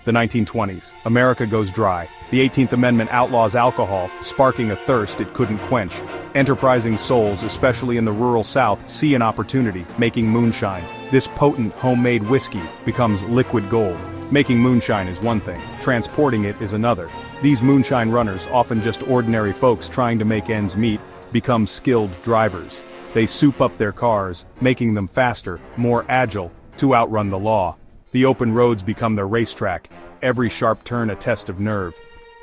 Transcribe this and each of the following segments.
The 1920s. America goes dry. The 18th Amendment outlaws alcohol, sparking a thirst it couldn't quench. Enterprising souls, especially in the rural South, see an opportunity, making moonshine. This potent, homemade whiskey becomes liquid gold. Making moonshine is one thing, transporting it is another. These moonshine runners, often just ordinary folks trying to make ends meet, become skilled drivers. They soup up their cars, making them faster, more agile, to outrun the law. The open roads become their racetrack, every sharp turn a test of nerve.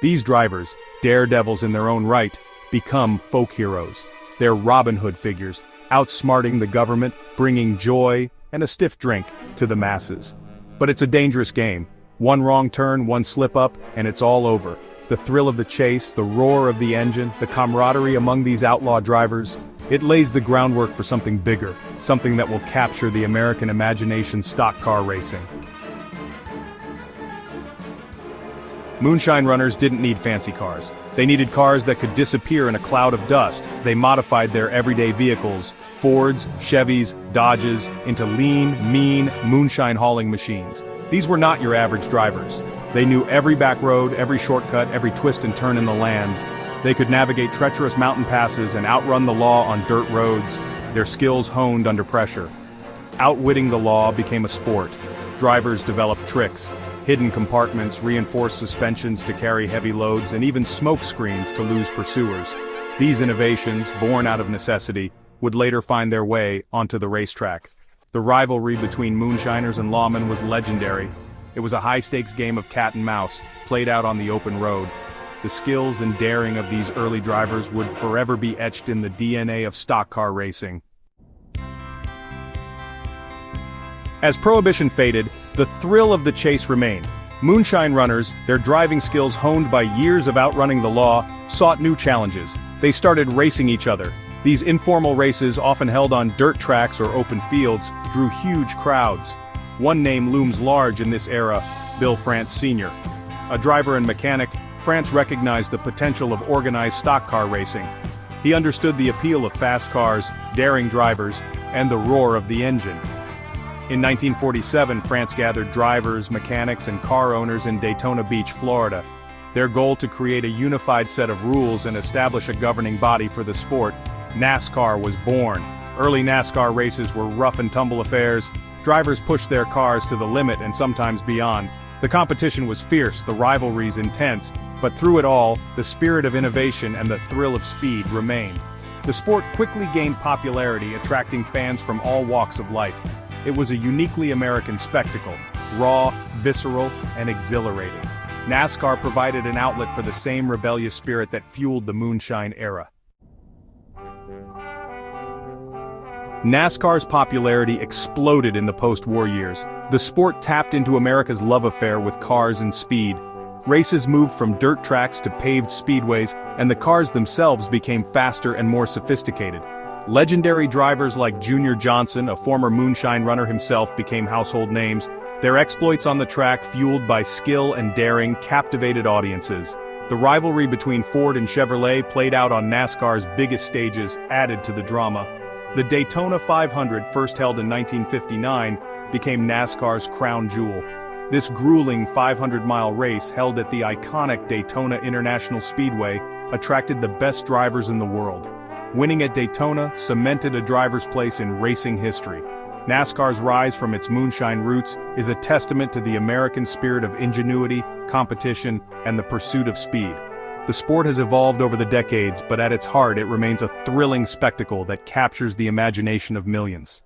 These drivers, daredevils in their own right, become folk heroes. They're Robin Hood figures, outsmarting the government, bringing joy and a stiff drink to the masses. But it's a dangerous game. One wrong turn, one slip up, and it's all over. The thrill of the chase, the roar of the engine, the camaraderie among these outlaw drivers, it lays the groundwork for something bigger, something that will capture the American imagination: stock car racing. Moonshine runners didn't need fancy cars. They needed cars that could disappear in a cloud of dust. They modified their everyday vehicles, Fords, Chevys, Dodges, into lean, mean, moonshine-hauling machines. These were not your average drivers. They knew every back road, every shortcut, every twist and turn in the land. They could navigate treacherous mountain passes and outrun the law on dirt roads, their skills honed under pressure. Outwitting the law became a sport. Drivers developed tricks, hidden compartments, reinforced suspensions to carry heavy loads, and even smoke screens to lose pursuers. These innovations, born out of necessity, would later find their way onto the racetrack. The rivalry between moonshiners and lawmen was legendary. It was a high-stakes game of cat and mouse, played out on the open road. The skills and daring of these early drivers would forever be etched in the DNA of stock car racing. As Prohibition faded, the thrill of the chase remained. Moonshine runners, their driving skills honed by years of outrunning the law, sought new challenges. They started racing each other. These informal races, often held on dirt tracks or open fields, drew huge crowds. One name looms large in this era: Bill France Sr. A driver and mechanic, France recognized the potential of organized stock car racing. He understood the appeal of fast cars, daring drivers, and the roar of the engine. In 1947, France gathered drivers, mechanics, and car owners in Daytona Beach, Florida. Their goal to create a unified set of rules and establish a governing body for the sport. NASCAR was born. Early NASCAR races were rough and tumble affairs. Drivers pushed their cars to the limit and sometimes beyond. The competition was fierce, the rivalries intense, but through it all, the spirit of innovation and the thrill of speed remained. The sport quickly gained popularity, attracting fans from all walks of life. It was a uniquely American spectacle, raw, visceral, and exhilarating. NASCAR provided an outlet for the same rebellious spirit that fueled the moonshine era. NASCAR's popularity exploded in the post-war years. The sport tapped into America's love affair with cars and speed. Races moved from dirt tracks to paved speedways, and the cars themselves became faster and more sophisticated. Legendary drivers like Junior Johnson, a former moonshine runner himself, became household names. Their exploits on the track, fueled by skill and daring, captivated audiences. The rivalry between Ford and Chevrolet, played out on NASCAR's biggest stages, added to the drama. The Daytona 500, first held in 1959, became NASCAR's crown jewel. This grueling 500-mile race, held at the iconic Daytona International Speedway, attracted the best drivers in the world. Winning at Daytona cemented a driver's place in racing history. NASCAR's rise from its moonshine roots is a testament to the American spirit of ingenuity, competition, and the pursuit of speed. The sport has evolved over the decades, but at its heart it remains a thrilling spectacle that captures the imagination of millions.